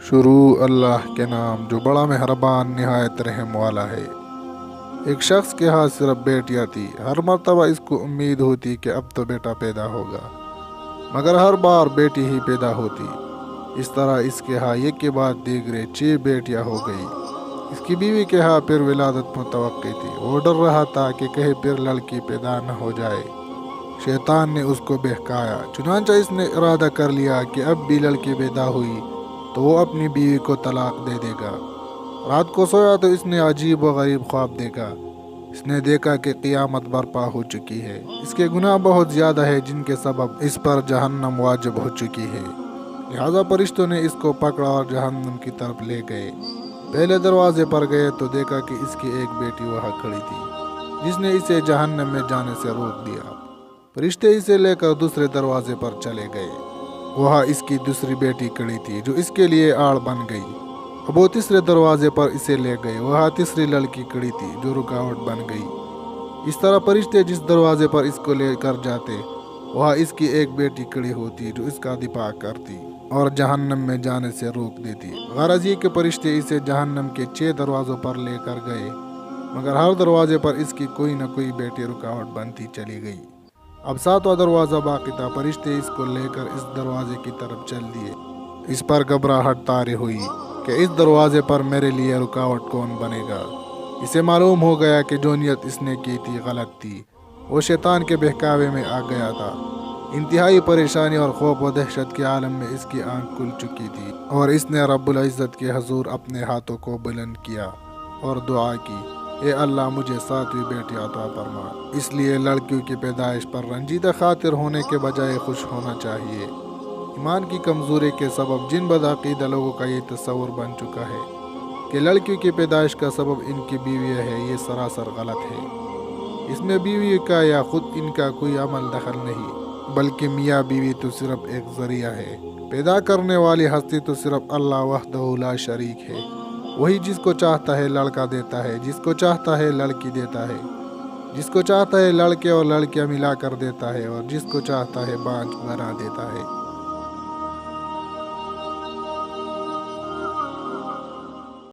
شروع اللہ کے نام جو بڑا مہربان نہایت رحم والا ہے۔ ایک شخص کے ہاتھ صرف بیٹیاں تھی۔ ہر مرتبہ اس کو امید ہوتی کہ اب تو بیٹا پیدا ہوگا، مگر ہر بار بیٹی ہی پیدا ہوتی۔ اس طرح اس کے ہاں ایک کے بعد دیگرے 6 بیٹیاں ہو گئی۔ اس کی بیوی کے ہاں پھر ولادت متوقع تھی۔ وہ ڈر رہا تھا کہ کہیں پھر لڑکی پیدا نہ ہو جائے۔ شیطان نے اس کو بہکایا، چنانچہ اس نے ارادہ کر لیا کہ اب بھی لڑکی پیدا ہوئی تو وہ اپنی بیوی کو طلاق دے دے گا۔ رات کو سویا تو اس نے عجیب و غریب خواب دیکھا۔ اس نے دیکھا کہ قیامت برپا ہو چکی ہے۔ اس کے گناہ بہت زیادہ ہے جن کے سبب اس پر جہنم واجب ہو چکی ہے۔ لہذا فرشتوں نے اس کو پکڑا اور جہنم کی طرف لے گئے۔ پہلے دروازے پر گئے تو دیکھا کہ اس کی ایک بیٹی وہاں کھڑی تھی جس نے اسے جہنم میں جانے سے روک دیا۔ فرشتے اسے لے کر دوسرے دروازے پر چلے گئے۔ وہاں اس کی دوسری بیٹی کھڑی تھی جو اس کے لیے آڑ بن گئی۔ اب وہ تیسرے دروازے پر اسے لے گئے۔ وہاں تیسری لڑکی کھڑی تھی جو رکاوٹ بن گئی۔ اس طرح فرشتے جس دروازے پر اس کو لے کر جاتے وہاں اس کی ایک بیٹی کھڑی ہوتی جو اس کا دفاع کرتی اور جہنم میں جانے سے روک دیتی۔ غرض یہ کہ فرشتے اسے جہنم کے 6 دروازوں پر لے کر گئے، مگر ہر دروازے پر اس کی کوئی نہ کوئی بیٹی رکاوٹ بنتی چلی گئی۔ اب 7واں دروازہ باقی تھا۔ فرشتے اس کو لے کر اس دروازے کی طرف چل دیے۔ اس پر گھبراہٹ طاری ہوئی کہ اس دروازے پر میرے لیے رکاوٹ کون بنے گا۔ اسے معلوم ہو گیا کہ جو نیت اس نے کی تھی غلط تھی۔ وہ شیطان کے بہکاوے میں آ گیا تھا۔ انتہائی پریشانی اور خوف و دہشت کے عالم میں اس کی آنکھ کھل چکی تھی اور اس نے رب العزت کے حضور اپنے ہاتھوں کو بلند کیا اور دعا کی، اے اللہ مجھے 7ویں بیٹی عطا فرما۔ اس لیے لڑکیوں کی پیدائش پر رنجیدہ خاطر ہونے کے بجائے خوش ہونا چاہیے۔ ایمان کی کمزوری کے سبب جن بدعقیدہ لوگوں کا یہ تصور بن چکا ہے کہ لڑکیوں کی پیدائش کا سبب ان کی بیویاں ہے، یہ سراسر غلط ہے۔ اس میں بیوی کا یا خود ان کا کوئی عمل دخل نہیں، بلکہ میاں بیوی تو صرف ایک ذریعہ ہے۔ پیدا کرنے والی ہستی تو صرف اللہ وحدہ لا شریک ہے۔ وہی جس کو چاہتا ہے لڑکا دیتا ہے، جس کو چاہتا ہے لڑکی دیتا ہے، جس کو چاہتا ہے لڑکے اور لڑکیاں ملا کر دیتا ہے، اور جس کو چاہتا ہے بانجھ بنا دیتا ہے۔